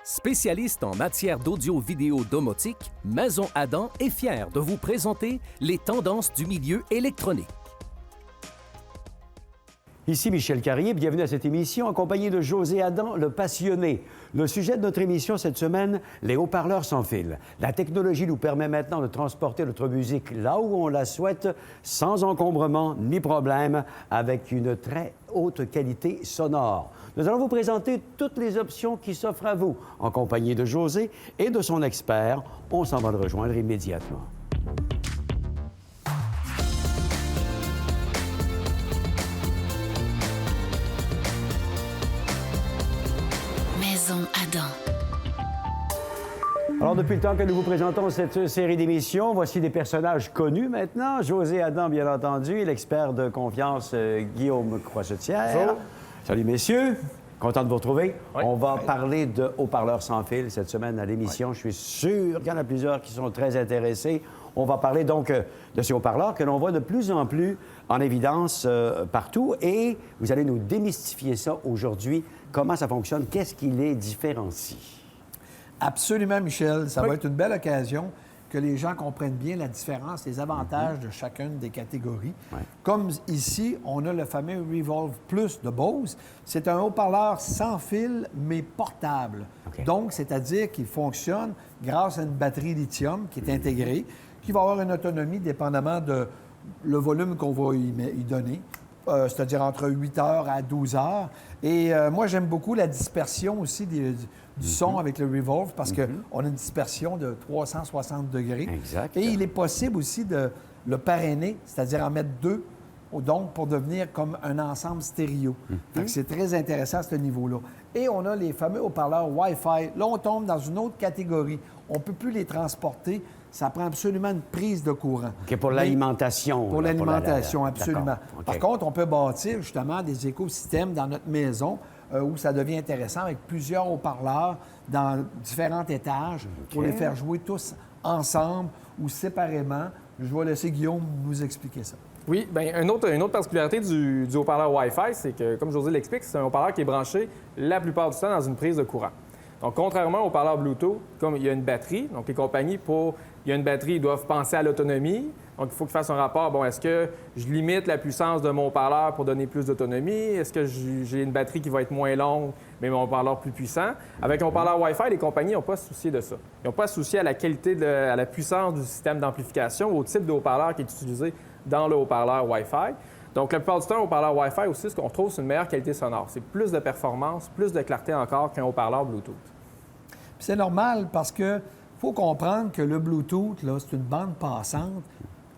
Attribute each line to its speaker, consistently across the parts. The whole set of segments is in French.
Speaker 1: Spécialiste en matière d'audio-vidéo domotique, Maison Adam est fière de vous présenter les tendances du milieu électronique.
Speaker 2: Ici Michel Carrier, bienvenue à cette émission accompagné de José Adam, le passionné. Le sujet de notre émission cette semaine, les haut-parleurs sans fil. La technologie nous permet maintenant de transporter notre musique là où on la souhaite, sans encombrement ni problème, avec une très haute qualité sonore. Nous allons vous présenter toutes les options qui s'offrent à vous, en compagnie de José et de son expert. On s'en va le rejoindre immédiatement.
Speaker 3: Maison Adam.
Speaker 2: Alors, depuis le temps que nous vous présentons cette série d'émissions, voici des personnages connus maintenant. José Adam, bien entendu, et l'expert de confiance Guillaume Croissetière.
Speaker 4: Bonjour.
Speaker 2: Salut, messieurs. Content de vous retrouver.
Speaker 4: Oui.
Speaker 2: On va parler de haut-parleurs sans fil cette semaine à l'émission.
Speaker 4: Oui.
Speaker 2: Je suis sûr qu'il y en a plusieurs qui sont très intéressés. On va parler donc de ces haut-parleurs que l'on voit de plus en plus en évidence partout. Et vous allez nous démystifier ça aujourd'hui. Comment ça fonctionne? Qu'est-ce qui les différencie?
Speaker 4: Absolument, Michel. Ça va être une belle occasion que les gens comprennent bien la différence, les avantages de chacune des catégories.
Speaker 2: Ouais.
Speaker 4: Comme ici, on a le fameux Revolve Plus de Bose. C'est un haut-parleur sans fil, mais portable.
Speaker 2: OK.
Speaker 4: Donc, c'est-à-dire qu'il fonctionne grâce à une batterie lithium qui est intégrée, qui va avoir une autonomie dépendamment de le volume qu'on va y donner. C'est-à-dire entre 8 heures à 12 heures. Et moi, j'aime beaucoup la dispersion aussi du son avec le Revolve parce qu'on a une dispersion de 360 degrés.
Speaker 2: Exact.
Speaker 4: Et il est possible aussi de le parrainer, c'est-à-dire en mettre deux, donc pour devenir comme un ensemble stéréo. Fait que c'est très intéressant à ce niveau-là. Et on a les fameux haut-parleurs Wi-Fi. Là, on tombe dans une autre catégorie. On ne peut plus les transporter. Ça prend absolument une prise de courant.
Speaker 2: OK, pour l'alimentation.
Speaker 4: Pour
Speaker 2: là,
Speaker 4: l'alimentation, absolument.
Speaker 2: D'accord. OK.
Speaker 4: Par contre, on peut bâtir justement des écosystèmes dans notre maison où ça devient intéressant avec plusieurs haut-parleurs dans différents étages pour les faire jouer tous ensemble ou séparément. Je vais laisser Guillaume nous expliquer ça.
Speaker 5: Oui, bien, une autre particularité du haut-parleur Wi-Fi, c'est que, comme José l'explique, c'est un haut-parleur qui est branché la plupart du temps dans une prise de courant. Donc, contrairement au haut-parleur Bluetooth, comme il y a une batterie, donc les compagnies, il y a une batterie, ils doivent penser à l'autonomie. Donc, il faut qu'ils fassent un rapport. Bon, est-ce que je limite la puissance de mon haut-parleur pour donner plus d'autonomie? Est-ce que j'ai une batterie qui va être moins longue, mais mon haut-parleur plus puissant? Avec un haut-parleur Wi-Fi, les compagnies n'ont pas à se soucier de ça. Ils n'ont pas à se soucier à la qualité, à la puissance du système d'amplification ou au type de haut-parleur qui est utilisé dans le haut-parleur Wi-Fi. Donc, la plupart du temps, un haut-parleur Wi-Fi aussi, ce qu'on trouve, c'est une meilleure qualité sonore. C'est plus de performance, plus de clarté encore qu'un haut-parleur Bluetooth.
Speaker 4: Puis c'est normal parce que faut comprendre que le Bluetooth, là, c'est une bande passante.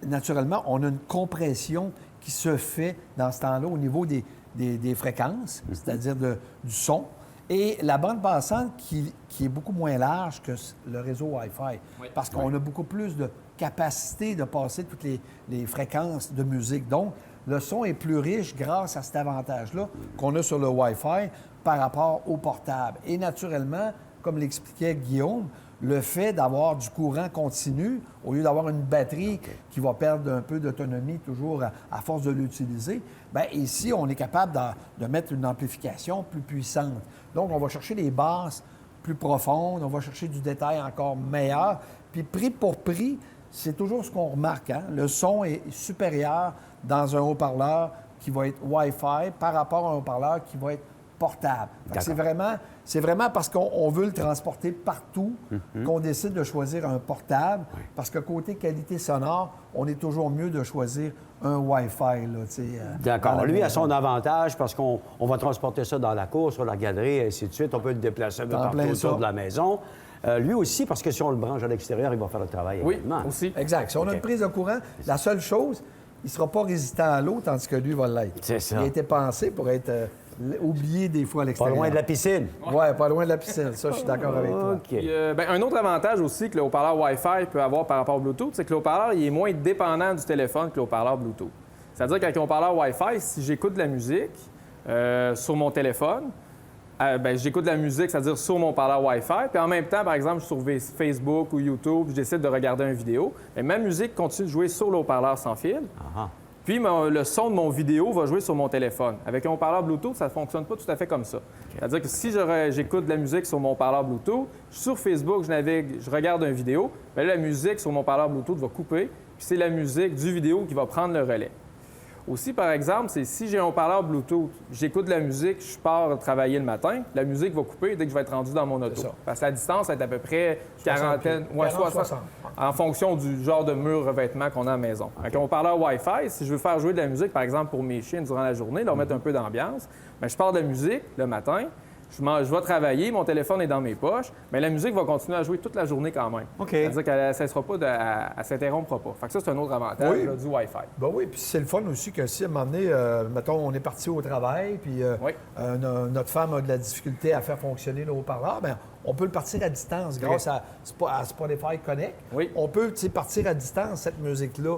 Speaker 4: Naturellement, on a une compression qui se fait dans ce temps-là au niveau des fréquences, c'est-à-dire du son. Et la bande passante qui est beaucoup moins large que le réseau Wi-Fi, parce qu'on a beaucoup plus de capacité de passer toutes les fréquences de musique. Donc, le son est plus riche grâce à cet avantage-là qu'on a sur le Wi-Fi par rapport au portable. Et naturellement, comme l'expliquait Guillaume, le fait d'avoir du courant continu, au lieu d'avoir une batterie qui va perdre un peu d'autonomie toujours à force de l'utiliser, bien ici, on est capable de mettre une amplification plus puissante. Donc, on va chercher des basses plus profondes, on va chercher du détail encore meilleur. Puis, prix pour prix, c'est toujours ce qu'on remarque. Hein? Le son est supérieur dans un haut-parleur qui va être Wi-Fi par rapport à un haut-parleur qui va être portable. C'est vraiment parce qu'on veut le transporter partout qu'on décide de choisir un portable, parce que côté qualité sonore, on est toujours mieux de choisir un Wi-Fi.
Speaker 2: D'accord. Lui a son avantage parce qu'on va transporter ça dans la cour, sur la galerie, et ainsi de suite. On peut le déplacer un peu partout autour de la maison. Lui aussi, parce que si on le branche à l'extérieur, il va faire le travail également.
Speaker 5: Oui, aussi.
Speaker 4: Exact. Si on a une prise de courant, la seule chose, il ne sera pas résistant à l'eau, tandis que lui va l'être.
Speaker 2: C'est ça.
Speaker 4: Il a été pensé pour être oublié des fois à
Speaker 2: Pas
Speaker 4: l'extérieur.
Speaker 2: loin de la piscine.
Speaker 4: Oui, pas loin de la piscine. Ça, je suis d'accord avec toi.
Speaker 2: OK.
Speaker 5: Puis, un autre avantage aussi que le haut-parleur Wi-Fi peut avoir par rapport au Bluetooth, c'est que le haut-parleur il est moins dépendant du téléphone que le haut-parleur Bluetooth. C'est-à-dire qu'avec un haut-parleur Wi-Fi, si j'écoute de la musique sur mon téléphone, j'écoute de la musique, c'est-à-dire sur mon haut-parleur Wi-Fi, puis en même temps, par exemple, sur Facebook ou YouTube, je décide de regarder une vidéo, mais ma musique continue de jouer sur le haut-parleur sans fil. Puis le son de mon vidéo va jouer sur mon téléphone. Avec un haut-parleur Bluetooth, ça ne fonctionne pas tout à fait comme ça. C'est-à-dire que si j'écoute de la musique sur mon haut-parleur Bluetooth, sur Facebook, je navigue, je regarde une vidéo, bien là, la musique sur mon haut-parleur Bluetooth va couper, puis c'est la musique du vidéo qui va prendre le relais. Aussi, par exemple, c'est si j'ai un haut-parleur Bluetooth, j'écoute de la musique, je pars travailler le matin, la musique va couper dès que je vais être rendu dans mon auto. Parce que la distance est à peu près 60,
Speaker 4: 60.
Speaker 5: En fonction du genre de mur revêtement qu'on a à la maison. Avec un haut-parleur Wi-Fi, si je veux faire jouer de la musique, par exemple, pour mes chiens durant la journée, leur mettre un peu d'ambiance, bien, je pars de la musique le matin, je vais travailler, mon téléphone est dans mes poches, mais la musique va continuer à jouer toute la journée quand même. C'est-à-dire qu'elle ne cessera pas, elle s'interrompra pas. Fait que ça, c'est un autre avantage là, du Wi-Fi.
Speaker 4: Ben oui, puis c'est le fun aussi que si à un moment donné, mettons, on est parti au travail, puis notre femme a de la difficulté à faire fonctionner le haut-parleur, bien, on peut le partir à distance grâce à Spotify Connect.
Speaker 5: Oui.
Speaker 4: On peut partir à distance cette musique-là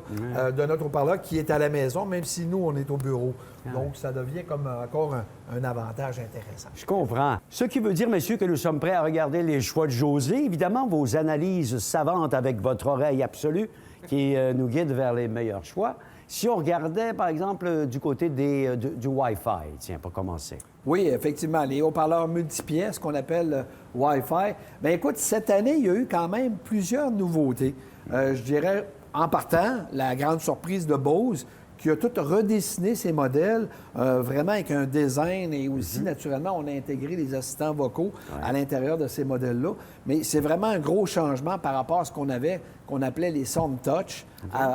Speaker 4: de notre haut-parleur qui est à la maison, même si nous, on est au bureau. Donc, ça devient comme encore un avantage intéressant.
Speaker 2: Je comprends. Ce qui veut dire, messieurs, que nous sommes prêts à regarder les choix de José. Évidemment, vos analyses savantes avec votre oreille absolue qui nous guide vers les meilleurs choix. Si on regardait, par exemple, du côté du Wi-Fi, tiens, pour commencer.
Speaker 4: Oui, effectivement, les haut-parleurs multipièces qu'on appelle Wi-Fi. Bien, écoute, cette année, il y a eu quand même plusieurs nouveautés. Je dirais, en partant, la grande surprise de Bose, qui a tout redessiné ses modèles, vraiment avec un design et aussi, naturellement, on a intégré les assistants vocaux à l'intérieur de ces modèles-là. Mais c'est vraiment un gros changement par rapport à ce qu'on avait, qu'on appelait les Sound Touch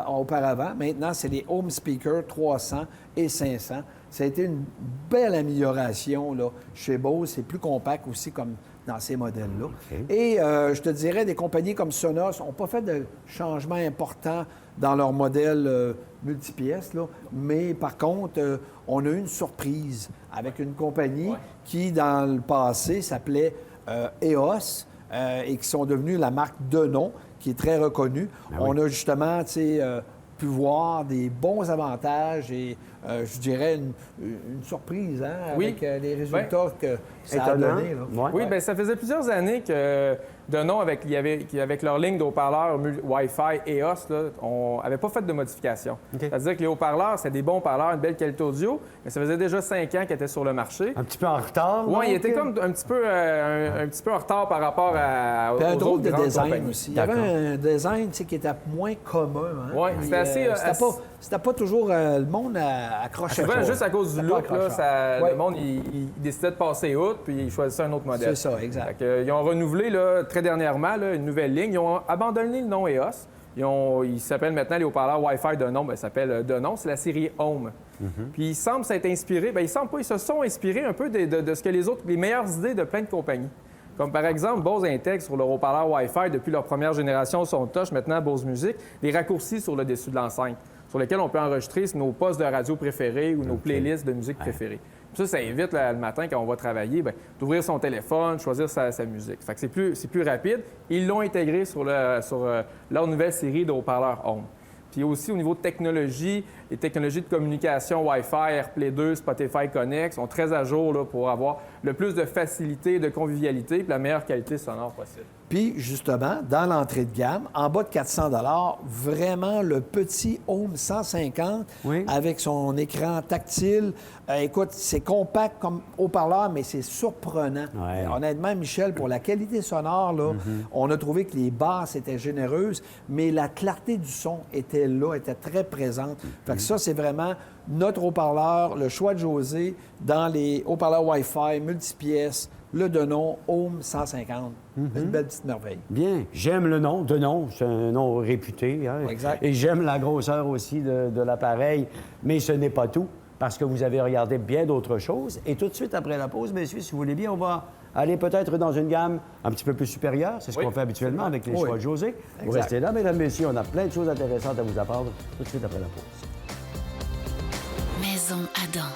Speaker 4: auparavant. Maintenant, c'est les Home Speaker 300 et 500. Ça a été une belle amélioration là, chez Bose. C'est plus compact aussi comme dans ces modèles-là. Et je te dirais, des compagnies comme Sonos n'ont pas fait de changements importants dans leur modèle multipièces, là. Mais par contre, on a eu une surprise avec une compagnie qui, dans le passé, s'appelait EOS et qui sont devenus la marque Denon, qui est très reconnue. On a justement, tu sais, pu voir des bons avantages et, je dirais, une surprise avec les résultats que ça a donné. Là.
Speaker 5: Oui, bien, ça faisait plusieurs années que Denon, avec leur ligne de haut-parleurs Wi-Fi EOS, on n'avait pas fait de modification. C'est-à-dire que les haut-parleurs, c'était des bons haut-parleurs, une belle qualité audio, mais ça faisait déjà 5 ans qu'ils étaient sur le marché.
Speaker 2: Un petit peu en retard.
Speaker 5: Oui, ils étaient comme un petit peu en retard par rapport aux
Speaker 4: un drôle
Speaker 5: autres
Speaker 4: de design
Speaker 5: compagnies.
Speaker 4: aussi. Il y avait un design qui était moins commun.
Speaker 5: Oui, c'était assez...
Speaker 4: C'était pas toujours le monde accrochait.
Speaker 5: Souvent, juste à cause du look, là, le monde, il décidait de passer outre, puis il choisissait un autre modèle.
Speaker 4: C'est ça, exact.
Speaker 5: Ils ont renouvelé là, très dernièrement là, une nouvelle ligne. Ils ont abandonné le nom EOS. Ils s'appellent maintenant les haut-parleurs Wi-Fi Denon. Bien, ils s'appellent Denon. C'est la série Home. Puis ils semblent s'être inspirés. Bien, ils se sont inspirés un peu de ce que les meilleures idées de plein de compagnies. Comme par exemple, Bose intègre sur leur haut-parleur Wi-Fi depuis leur première génération Sound Touch, maintenant Bose Music, des raccourcis sur le dessus de l'enceinte, sur lesquels on peut enregistrer nos postes de radio préférés ou nos playlists de musique préférées. Ça évite le matin, quand on va travailler, d'ouvrir son téléphone, choisir sa musique. Fait que c'est plus rapide. Ils l'ont intégré sur leur nouvelle série de haut-parleurs Home. Puis aussi, au niveau de technologie, les technologies de communication Wi-Fi, AirPlay 2, Spotify Connect sont très à jour là, pour avoir le plus de facilité, de convivialité et la meilleure qualité sonore possible.
Speaker 4: Puis, justement, dans l'entrée de gamme, en bas de 400 $, vraiment le petit Home 150 avec son écran tactile. Écoute, c'est compact comme haut-parleur, mais c'est surprenant. Honnêtement, Michel, pour la qualité sonore, là, on a trouvé que les basses étaient généreuses, mais la clarté du son était là, était très présente. Fait que ça, c'est vraiment notre haut-parleur, le choix de José dans les haut-parleurs Wi-Fi multipièces, le Denon Home 150. Une belle petite merveille.
Speaker 2: Bien. J'aime le nom, Denon. C'est un nom réputé.
Speaker 4: Exact.
Speaker 2: Et j'aime la grosseur aussi de l'appareil. Mais ce n'est pas tout, parce que vous avez regardé bien d'autres choses. Et tout de suite après la pause, messieurs, si vous voulez bien, on va aller peut-être dans une gamme un petit peu plus supérieure. C'est ce qu'on fait habituellement avec les choix de José. Vous restez là, mesdames, messieurs. On a plein de choses intéressantes à vous apprendre tout de suite après la pause.
Speaker 3: Maison Adam.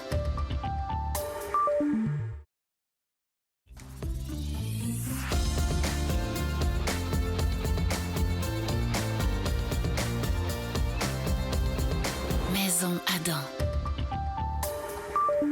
Speaker 3: Maison Adam.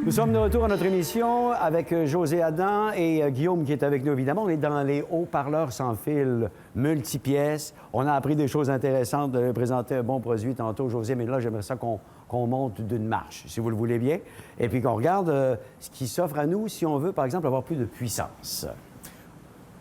Speaker 2: Nous sommes de retour à notre émission avec José Adam et Guillaume qui est avec nous, évidemment. On est dans les haut-parleurs sans fil multipièces. On a appris des choses intéressantes de présenter un bon produit tantôt, José, mais là, j'aimerais ça qu'on qu'on monte d'une marche, si vous le voulez bien, et puis qu'on regarde ce qui s'offre à nous si on veut, par exemple, avoir plus de puissance.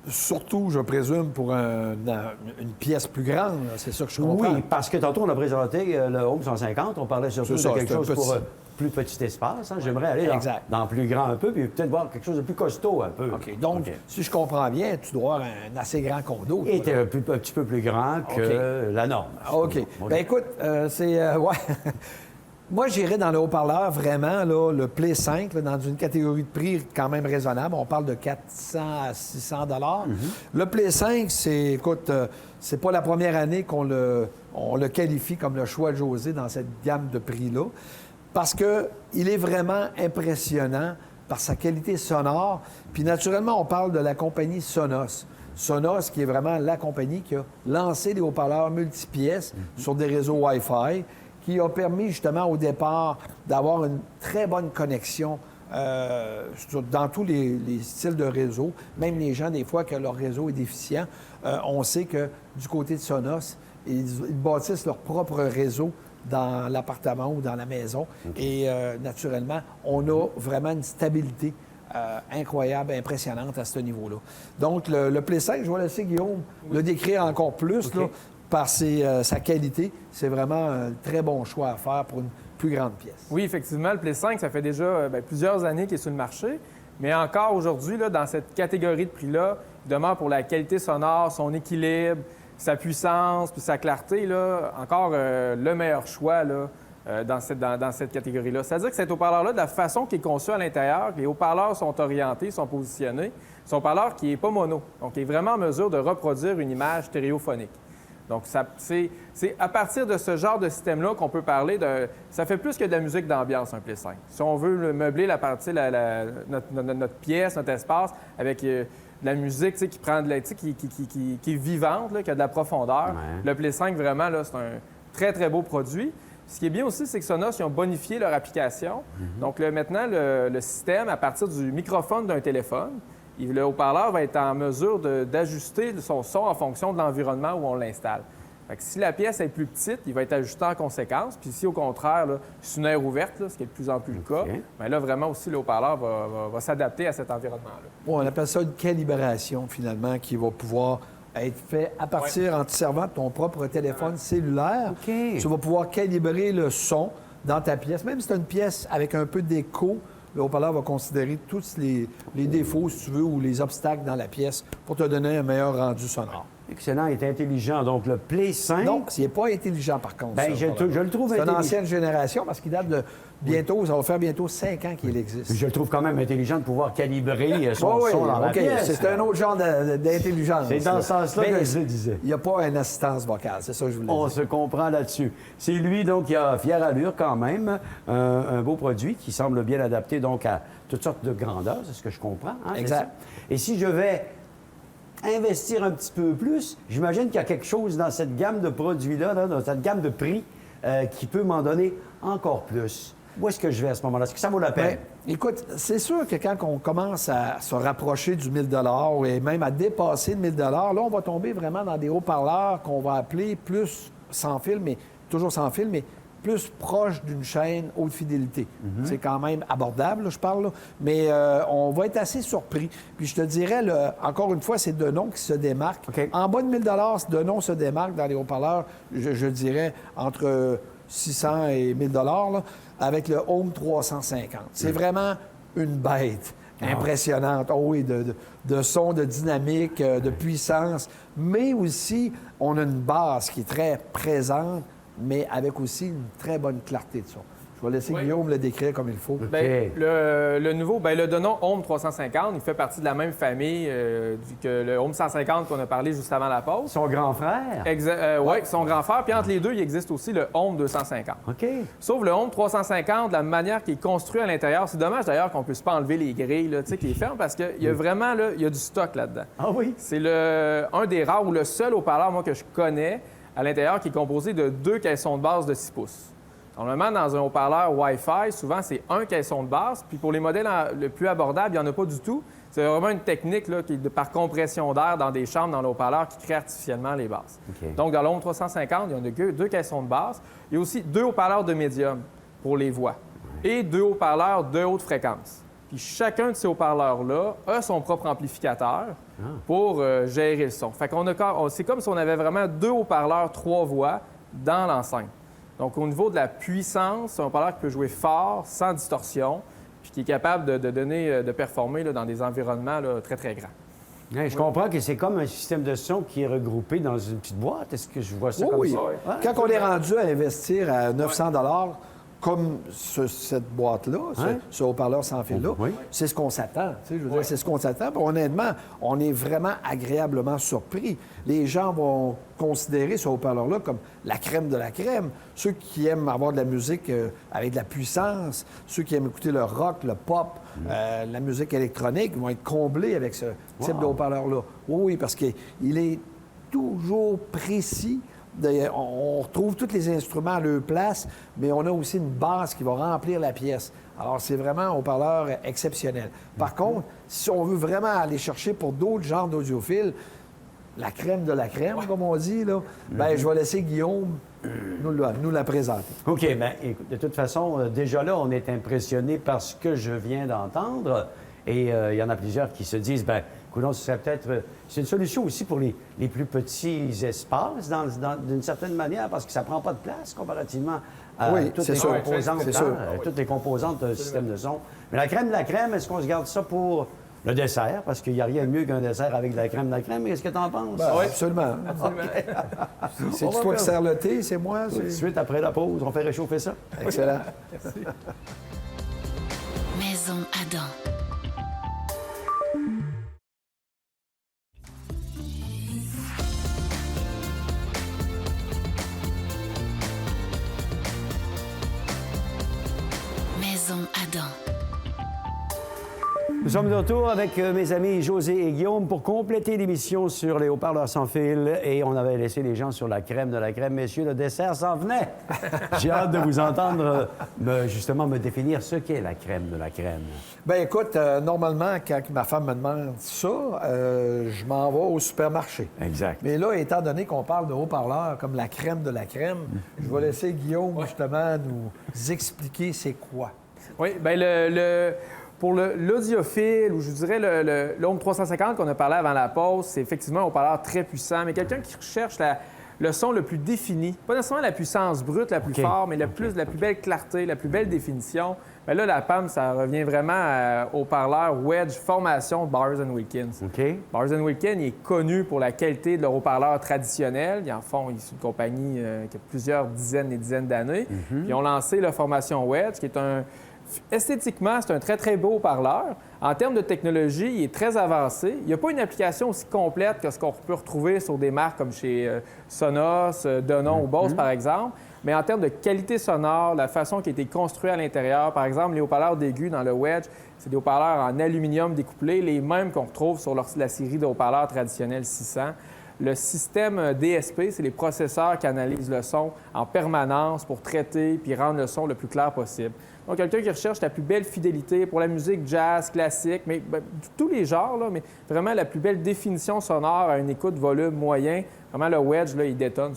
Speaker 4: Surtout, je présume, pour une pièce plus grande, là, c'est ça que je comprends.
Speaker 2: Oui, parce que tantôt, on a présenté le Home 150, on parlait surtout
Speaker 4: C'est ça,
Speaker 2: de quelque
Speaker 4: c'est un
Speaker 2: chose
Speaker 4: petit.
Speaker 2: pour plus petit espace. Hein. J'aimerais aller
Speaker 4: Exact.
Speaker 2: dans plus grand un peu, puis peut-être voir quelque chose de plus costaud un peu.
Speaker 4: OK. Donc, si je comprends bien, tu dois avoir un assez grand condo.
Speaker 2: Et
Speaker 4: toi, là.
Speaker 2: un petit peu plus grand que
Speaker 4: OK.
Speaker 2: la norme.
Speaker 4: OK. Bien, écoute, ouais. Moi, j'irais dans le haut-parleur vraiment, là, le Play 5, là, dans une catégorie de prix quand même raisonnable. On parle de 400 à 600 Le Play 5, écoute, c'est pas la première année qu'on le qualifie comme le choix de José dans cette gamme de prix-là, parce qu'il est vraiment impressionnant par sa qualité sonore. Puis naturellement, on parle de la compagnie Sonos. Sonos, qui est vraiment la compagnie qui a lancé des haut-parleurs multipièces sur des réseaux Wi-Fi, qui a permis justement au départ d'avoir une très bonne connexion dans tous les styles de réseau. Même les gens, des fois, que leur réseau est déficient, on sait que du côté de Sonos, ils bâtissent leur propre réseau dans l'appartement ou dans la maison. Et naturellement, on a vraiment une stabilité incroyable, impressionnante à ce niveau-là. Donc, le Play 5, je vais laisser Guillaume le décrire encore plus, là, par sa qualité. C'est vraiment un très bon choix à faire pour une plus grande pièce.
Speaker 5: Oui, effectivement, le Play 5, ça fait déjà plusieurs années qu'il est sur le marché. Mais encore aujourd'hui, là, dans cette catégorie de prix-là, il demeure pour la qualité sonore, son équilibre, sa puissance puis sa clarté, là, encore le meilleur choix là, dans cette catégorie-là. C'est-à-dire que cet haut-parleur-là, de la façon qu'il est conçu à l'intérieur, les haut-parleurs sont orientés, sont positionnés, c'est un haut-parleur qui n'est pas mono, donc qui est vraiment en mesure de reproduire une image stéréophonique. Donc, c'est à partir de ce genre de système-là qu'on peut parler de... Ça fait plus que de la musique d'ambiance, un Play 5. Si on veut meubler notre pièce, notre espace, avec de la musique qui prend qui est vivante, là, qui a de la profondeur, le Play 5, vraiment, là, c'est un très, très beau produit. Ce qui est bien aussi, c'est que Sonos, ils ont bonifié leur application. Donc, maintenant, le système, à partir du microphone d'un téléphone, le haut-parleur va être en mesure d'ajuster son son en fonction de l'environnement où on l'installe. Fait que si la pièce est plus petite, il va être ajusté en conséquence. Puis si, au contraire, là, c'est une aire ouverte, là, ce qui est de plus en plus le cas, bien là, vraiment aussi, le haut-parleur va s'adapter à cet environnement-là.
Speaker 4: Bon, on appelle ça une calibration, finalement, qui va pouvoir être fait à partir, en te servant de ton propre téléphone cellulaire. Tu vas pouvoir calibrer le son dans ta pièce. Même si c'est une pièce avec un peu d'écho, le haut-parleur va considérer tous les défauts, si tu veux, ou les obstacles dans la pièce pour te donner un meilleur rendu sonore.
Speaker 2: Excellent, il est intelligent. Donc, le Play 5...
Speaker 4: Non, il n'est pas intelligent, par contre.
Speaker 2: Bien, je le trouve
Speaker 4: c'est une
Speaker 2: intelligent.
Speaker 4: ancienne génération parce qu'il date de bientôt, ça va faire bientôt 5 ans qu'il existe.
Speaker 2: Je le trouve quand même intelligent de pouvoir calibrer son son dans la pièce.
Speaker 4: C'est un autre genre d'intelligence.
Speaker 2: C'est dans ce sens-là que je le disais.
Speaker 4: Il n'y a pas une assistance vocale, c'est ça que je voulais dire.
Speaker 2: On se comprend là-dessus. C'est lui, donc, qui a fière allure quand même, un beau produit qui semble bien adapté, donc, à toutes sortes de grandeurs, c'est ce que je comprends. Hein,
Speaker 4: exact.
Speaker 2: Et si je vais investir un petit peu plus, j'imagine qu'il y a quelque chose dans cette gamme de produits-là, dans cette gamme de prix, qui peut m'en donner encore plus. Où est-ce que je vais à ce moment-là? Est-ce que ça vaut la peine?
Speaker 4: Bien, écoute, c'est sûr que quand on commence à se rapprocher du 1 000 et même à dépasser le 1 000 là, on va tomber vraiment dans des haut-parleurs qu'on va appeler plus sans fil, mais toujours sans fil, mais plus proche d'une chaîne haute fidélité. C'est quand même abordable, là, je parle, là, mais on va être assez surpris. Puis je te dirais, encore une fois, c'est Denon qui se démarque. En bas de 1 000 Denon se démarque dans les haut-parleurs, je dirais, entre 600 et 1 000 là, avec le Home 350. C'est vraiment une bête impressionnante. Oh oui, de son, de dynamique, de puissance, mais aussi, on a une base qui est très présente, mais avec aussi une très bonne clarté de son. Je vais laisser Guillaume le décrire comme il faut.
Speaker 5: Bien, le nouveau, le Denon Home 350, il fait partie de la même famille que le Home 150 qu'on a parlé juste avant la pause.
Speaker 2: Son grand frère?
Speaker 5: Oui, son grand frère. Puis entre les deux, il existe aussi le Home 250.
Speaker 2: OK.
Speaker 5: Sauf le Home 350, la manière qu'il est construit à l'intérieur, c'est dommage d'ailleurs qu'on ne puisse pas enlever les grilles là, qui est ferme parce qu'il y a vraiment il y a du stock là-dedans.
Speaker 2: Ah oui?
Speaker 5: C'est un des rares ou le seul haut-parleur, moi, que je connais à l'intérieur qui est composé de 2 caissons de base de 6 pouces. Normalement, dans un haut-parleur Wi-Fi, souvent, c'est un caisson de base. Puis pour les modèles le plus abordables, il n'y en a pas du tout. C'est vraiment une technique là, qui est par compression d'air dans des chambres dans le haut-parleur qui crée artificiellement les bases. Donc, dans le Home 350, il y en a 2 caissons de base. Il y a aussi 2 haut-parleurs de médium. pour les voix et 2 haut-parleurs de haute fréquence. Puis chacun de ces haut-parleurs-là a son propre amplificateur pour gérer le son. Fait qu'on c'est comme si on avait vraiment 2 haut-parleurs, 3 voix dans l'enceinte. Donc, au niveau de la puissance, c'est un haut-parleur qui peut jouer fort, sans distorsion, puis qui est capable de performer là, dans des environnements là, très, très grands.
Speaker 2: Ouais, je comprends que c'est comme un système de son qui est regroupé dans une petite boîte. Est-ce que je vois ça comme
Speaker 4: Oui.
Speaker 2: ça?
Speaker 5: Ouais.
Speaker 4: Quand on est rendu à investir à 900 comme cette boîte-là, ce haut-parleur sans fil-là,
Speaker 2: Oui.
Speaker 4: c'est ce qu'on s'attend. Tu sais, je veux dire, c'est ce qu'on s'attend. Puis honnêtement, on est vraiment agréablement surpris. Les gens vont considérer ce haut-parleur-là comme la crème de la crème. Ceux qui aiment avoir de la musique avec de la puissance, ceux qui aiment écouter le rock, le pop, la musique électronique, vont être comblés avec ce type de haut-parleur-là. Oui, parce qu'il est toujours précis. On retrouve tous les instruments à leur place, mais on a aussi une basse qui va remplir la pièce. Alors, c'est vraiment un haut-parleur exceptionnel. Par contre, si on veut vraiment aller chercher pour d'autres genres d'audiophiles, la crème de la crème, comme on dit, là, bien, je vais laisser Guillaume nous la présenter.
Speaker 2: OK, bien, écoute, de toute façon, déjà là, on est impressionné par ce que je viens d'entendre. Et il y en a plusieurs qui se disent, bien, écoute, ce serait peut-être... c'est une solution aussi pour les plus petits espaces, d'une certaine manière, parce que ça ne prend pas de place comparativement à toutes les composantes, toutes les composantes d'un système de son. Mais la crème de la crème, est-ce qu'on se garde ça pour le dessert? Parce qu'il n'y a rien de mieux qu'un dessert avec de la crème de la crème. Qu'est-ce que tu en penses?
Speaker 4: Ben, oui, absolument. C'est toi qui sers le thé, c'est moi?
Speaker 2: Tout de suite après la pause, on fait réchauffer ça.
Speaker 4: Excellent.
Speaker 3: Maison Adam. Maison Adam.
Speaker 2: Nous sommes de retour avec mes amis José et Guillaume pour compléter l'émission sur les haut-parleurs sans fil. Et on avait laissé les gens sur la crème de la crème. Messieurs, le dessert s'en venait. J'ai hâte de vous entendre justement me définir ce qu'est la crème de la crème.
Speaker 4: Bien, écoute, normalement, quand ma femme me demande ça, je m'en vais au supermarché.
Speaker 2: Exact.
Speaker 4: Mais là, étant donné qu'on parle de haut-parleurs comme la crème de la crème, je vais laisser Guillaume, justement, nous expliquer c'est quoi.
Speaker 5: Oui, bien, pour l'audiophile, ou je dirais le Home 350 qu'on a parlé avant la pause, c'est effectivement un haut-parleur très puissant, mais quelqu'un qui recherche le son le plus défini, pas nécessairement la puissance brute la plus forte, mais la plus belle clarté, la plus belle définition. Bien là, la PAM, ça revient vraiment au haut-parleur Wedge formation Bars & Wilkins.
Speaker 2: OK.
Speaker 5: Bars & Wilkins est connu pour la qualité de leur haut-parleur traditionnel. Ils en font, c'est une compagnie qui a plusieurs dizaines et dizaines d'années. Puis ils ont lancé la formation Wedge, qui est esthétiquement, c'est un très, très beau haut-parleur. En termes de technologie, il est très avancé. Il n'y a pas une application aussi complète que ce qu'on peut retrouver sur des marques comme chez Sonos, Denon ou Bose, par exemple. Mais en termes de qualité sonore, la façon qui a été construite à l'intérieur, par exemple, les haut-parleurs d'aigus dans le Wedge, c'est des haut-parleurs en aluminium découplé, les mêmes qu'on retrouve sur la série de haut-parleurs traditionnels 600. Le système DSP, c'est les processeurs qui analysent le son en permanence pour traiter puis rendre le son le plus clair possible. Donc, quelqu'un qui recherche la plus belle fidélité pour la musique jazz, classique, mais tous les genres, là, mais vraiment la plus belle définition sonore à une écoute volume moyen. Vraiment, le Wedge, là, il détonne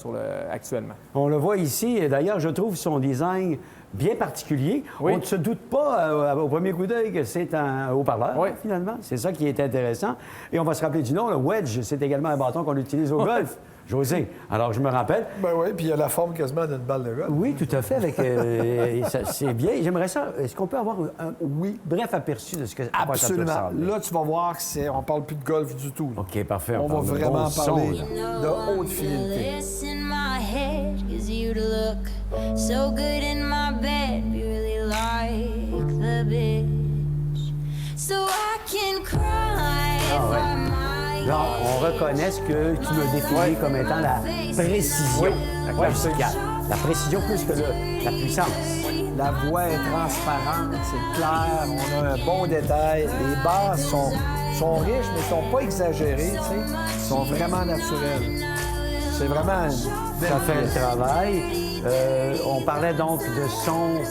Speaker 5: actuellement.
Speaker 2: On le voit ici, et d'ailleurs, je trouve son design bien particulier.
Speaker 5: Oui.
Speaker 2: On ne se doute pas au premier coup d'œil que c'est un haut-parleur, finalement. C'est ça qui est intéressant. Et on va se rappeler du nom, le Wedge, c'est également un bâton qu'on utilise au golf. José, alors je me rappelle.
Speaker 4: Ben oui, puis il y a la forme quasiment d'une balle de golf.
Speaker 2: Oui, tout à fait. C'est bien. J'aimerais ça. Est-ce qu'on peut avoir un bref aperçu de ce que
Speaker 4: Absolument. Là, tu vas voir qu'on ne parle plus de golf du tout. Là.
Speaker 2: OK, parfait.
Speaker 4: On va vraiment parler de haute fidélité.
Speaker 2: Là, on reconnaît ce que tu me définis comme étant la précision musicale. La précision plus que la puissance.
Speaker 4: La voix est transparente, c'est clair, on a un bon détail. Les basses sont riches, mais ne sont pas exagérées, tu sais. Ils sont vraiment naturelles. C'est vraiment...
Speaker 2: Ça fait le travail. On parlait donc de son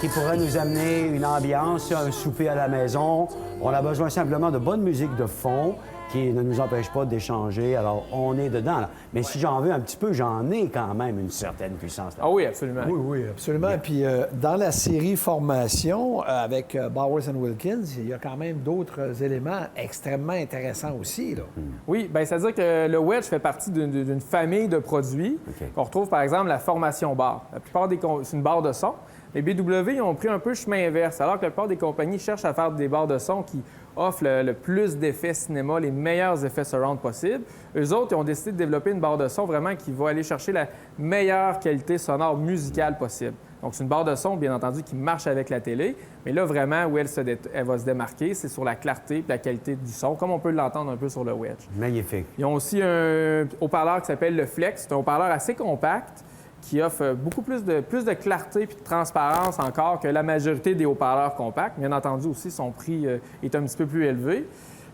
Speaker 2: qui pourrait nous amener une ambiance, un souper à la maison. On a besoin simplement de bonne musique de fond qui ne nous empêche pas d'échanger. Alors, on est dedans, là. Mais si j'en veux un petit peu, j'en ai quand même une certaine puissance. Là.
Speaker 5: Ah oui, absolument.
Speaker 4: Oui, absolument. Puis dans la série Formation, avec Bowers & Wilkins, il y a quand même d'autres éléments extrêmement intéressants aussi, là.
Speaker 5: Oui, bien, c'est-à-dire que le wedge fait partie d'une famille de produits qu'on retrouve, par exemple, la Formation Bar. La plupart c'est une barre de son. Les BW ils ont pris un peu le chemin inverse, alors que la plupart des compagnies cherchent à faire des barres de son qui offrent le plus d'effets cinéma, les meilleurs effets surround possibles. Eux autres, ils ont décidé de développer une barre de son vraiment qui va aller chercher la meilleure qualité sonore musicale possible. Donc, c'est une barre de son, bien entendu, qui marche avec la télé, mais là, vraiment, où elle va se démarquer, c'est sur la clarté et la qualité du son, comme on peut l'entendre un peu sur le wedge.
Speaker 2: Magnifique.
Speaker 5: Ils ont aussi un haut-parleur qui s'appelle le Flex. C'est un haut-parleur assez compact, qui offre beaucoup plus de clarté et de transparence encore que la majorité des haut-parleurs compacts. Bien entendu, aussi, son prix est un petit peu plus élevé.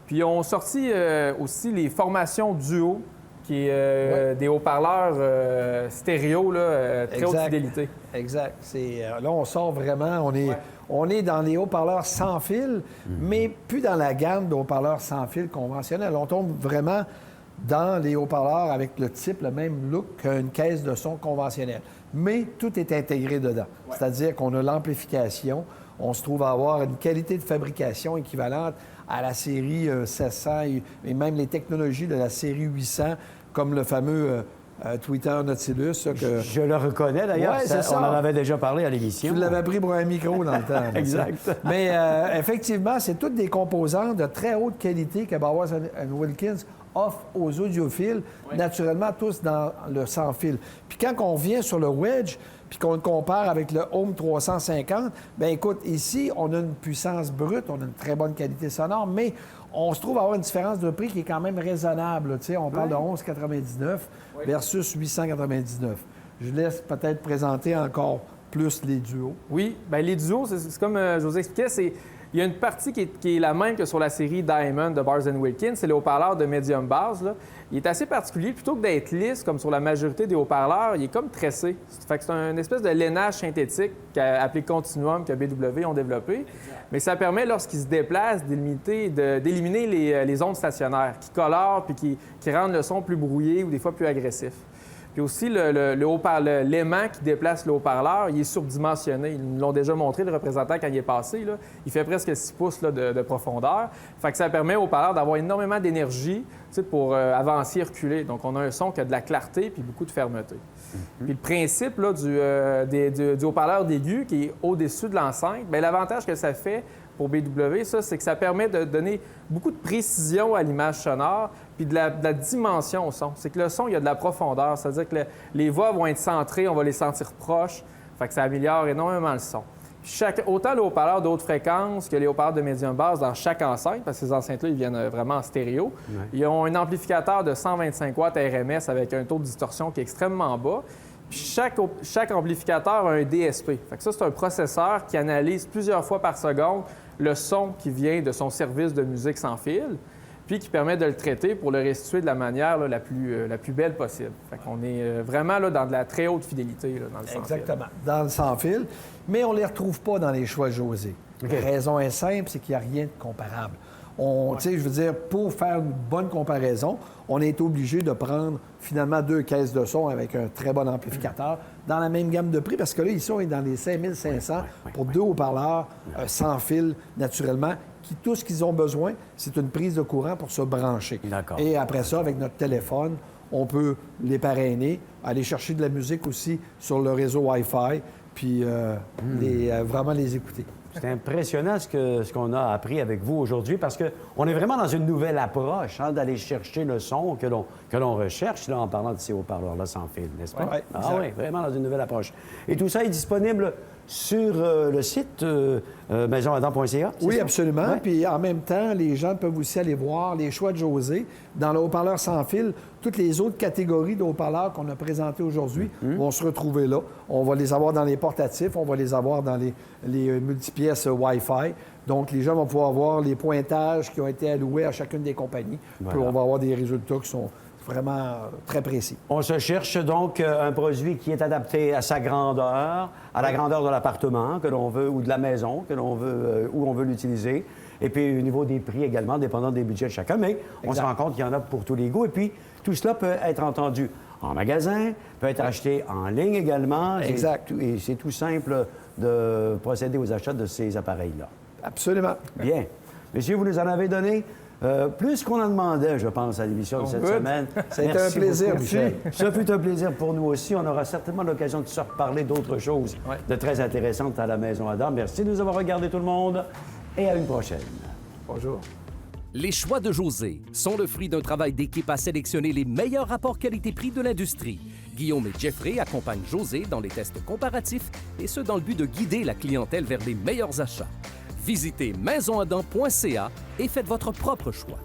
Speaker 5: Puis, ils ont sorti aussi les formations duo, qui est des haut-parleurs stéréo, très haute fidélité.
Speaker 4: Exact. Là, on sort vraiment, on est dans les haut-parleurs sans fil, mais plus dans la gamme de haut-parleurs sans fil conventionnels. On tombe vraiment dans les haut-parleurs avec le même look qu'une caisse de son conventionnelle. Mais tout est intégré dedans. Ouais. C'est-à-dire qu'on a l'amplification, on se trouve à avoir une qualité de fabrication équivalente à la série 700 et même les technologies de la série 800, comme le fameux Tweeter Nautilus.
Speaker 2: Je le reconnais d'ailleurs,
Speaker 4: ouais,
Speaker 2: on en avait déjà parlé à l'émission.
Speaker 4: Tu l'avais pris pour un micro dans le temps.
Speaker 2: Exact.
Speaker 4: Mais effectivement, c'est toutes des composants de très haute qualité que Bowers & Wilkins offre aux audiophiles, naturellement tous dans le sans-fil. Puis quand on vient sur le wedge, puis qu'on le compare avec le Home 350, bien écoute, ici, on a une puissance brute, on a une très bonne qualité sonore, mais on se trouve à avoir une différence de prix qui est quand même raisonnable. Tu sais, on parle de 11,99 versus 899. Je laisse peut-être présenter encore plus les duos.
Speaker 5: Oui, bien les duos, c'est comme je vous expliquais, il y a une partie qui est la même que sur la série Diamond de Bowers & Wilkins, c'est le haut-parleur de médium basse. Là. Il est assez particulier. Plutôt que d'être lisse, comme sur la majorité des haut-parleurs, il est comme tressé. Fait que c'est une espèce de lainage synthétique appelé Continuum que BW ont développé. Mais ça permet, lorsqu'il se déplace, d'éliminer les ondes stationnaires qui colorent puis qui rendent le son plus brouillé ou des fois plus agressif. Puis aussi, l'aimant qui déplace le haut-parleur, il est surdimensionné. Ils nous l'ont déjà montré, le représentant, quand il est passé. Là. Il fait presque 6 pouces là, de profondeur. Fait que ça permet au haut-parleur d'avoir énormément d'énergie pour avancer et reculer. Donc, on a un son qui a de la clarté puis beaucoup de fermeté. Puis le principe là, du haut-parleur d'aigu qui est au-dessus de l'enceinte, bien, l'avantage que ça fait pour BW, c'est que ça permet de donner beaucoup de précision à l'image sonore puis de la dimension au son. C'est que le son, il y a de la profondeur. C'est-à-dire que les voix vont être centrées, on va les sentir proches. Fait que ça améliore énormément le son. Puis autant les haut-parleurs de haute fréquence que les haut-parleurs de médium basse dans chaque enceinte, parce que ces enceintes-là, ils viennent vraiment en stéréo. Ouais. Ils ont un amplificateur de 125 watts RMS avec un taux de distorsion qui est extrêmement bas. Puis chaque amplificateur a un DSP. Fait que ça, c'est un processeur qui analyse plusieurs fois par seconde le son qui vient de son service de musique sans fil, puis qui permet de le traiter pour le restituer de la manière là, la plus belle possible. Fait qu'on est vraiment là, dans de la très haute fidélité là, dans le sans-fil.
Speaker 4: Exactement, dans le sans-fil, mais on ne les retrouve pas dans les choix José. Okay. La raison est simple, c'est qu'il n'y a rien de comparable. Je veux dire, pour faire une bonne comparaison, on est obligé de prendre finalement 2 caisses de son avec un très bon amplificateur dans la même gamme de prix, parce que là, ici, on est dans les 5500 pour 2 haut-parleurs sans fil, naturellement, qui tout ce qu'ils ont besoin, c'est une prise de courant pour se brancher. Et après ça, avec notre téléphone, on peut les parrainer, aller chercher de la musique aussi sur le réseau Wi-Fi, puis vraiment les écouter.
Speaker 2: C'est impressionnant ce qu'on a appris avec vous aujourd'hui parce qu'on est vraiment dans une nouvelle approche d'aller chercher le son que l'on recherche là, en parlant de ces haut-parleurs-là sans fil, n'est-ce pas? Oui, vraiment dans une nouvelle approche. Et tout ça est disponible sur le site maisonadan.ca?
Speaker 4: Oui,
Speaker 2: ça?
Speaker 4: Absolument. Ouais. Puis en même temps, les gens peuvent aussi aller voir les choix de José dans le haut-parleur sans fil. Toutes les autres catégories de haut-parleurs qu'on a présentées aujourd'hui vont se retrouver là. On va les avoir dans les portatifs, on va les avoir dans les multipièces Wi-Fi. Donc, les gens vont pouvoir voir les pointages qui ont été alloués à chacune des compagnies. Voilà. Puis on va avoir des résultats qui sont vraiment très précis.
Speaker 2: On se cherche donc un produit qui est adapté à sa grandeur, à la grandeur de l'appartement que l'on veut ou de la maison que l'on veut, où on veut l'utiliser. Et puis, au niveau des prix également, dépendant des budgets de chacun. Mais on se rend compte qu'il y en a pour tous les goûts. Et puis, tout cela peut être entendu en magasin, peut être acheté en ligne également.
Speaker 4: Exact.
Speaker 2: Et c'est tout simple de procéder aux achats de ces appareils-là.
Speaker 4: Absolument.
Speaker 2: Bien. Messieurs, vous nous en avez donné plus qu'on en demandait, je pense, à l'émission de cette semaine.
Speaker 4: Ça a été
Speaker 2: Merci
Speaker 4: un plaisir,
Speaker 2: beaucoup, Michel.
Speaker 4: Michel.
Speaker 2: Ça fut un plaisir pour nous aussi. On aura certainement l'occasion de se reparler d'autres choses de très intéressantes à la Maison Adam. Merci de nous avoir regardés, tout le monde, et à une prochaine.
Speaker 4: Bonjour.
Speaker 1: Les choix de José sont le fruit d'un travail d'équipe à sélectionner les meilleurs rapports qualité-prix de l'industrie. Guillaume et Jeffrey accompagnent José dans les tests comparatifs, et ce dans le but de guider la clientèle vers les meilleurs achats. Visitez maisonadam.ca et faites votre propre choix.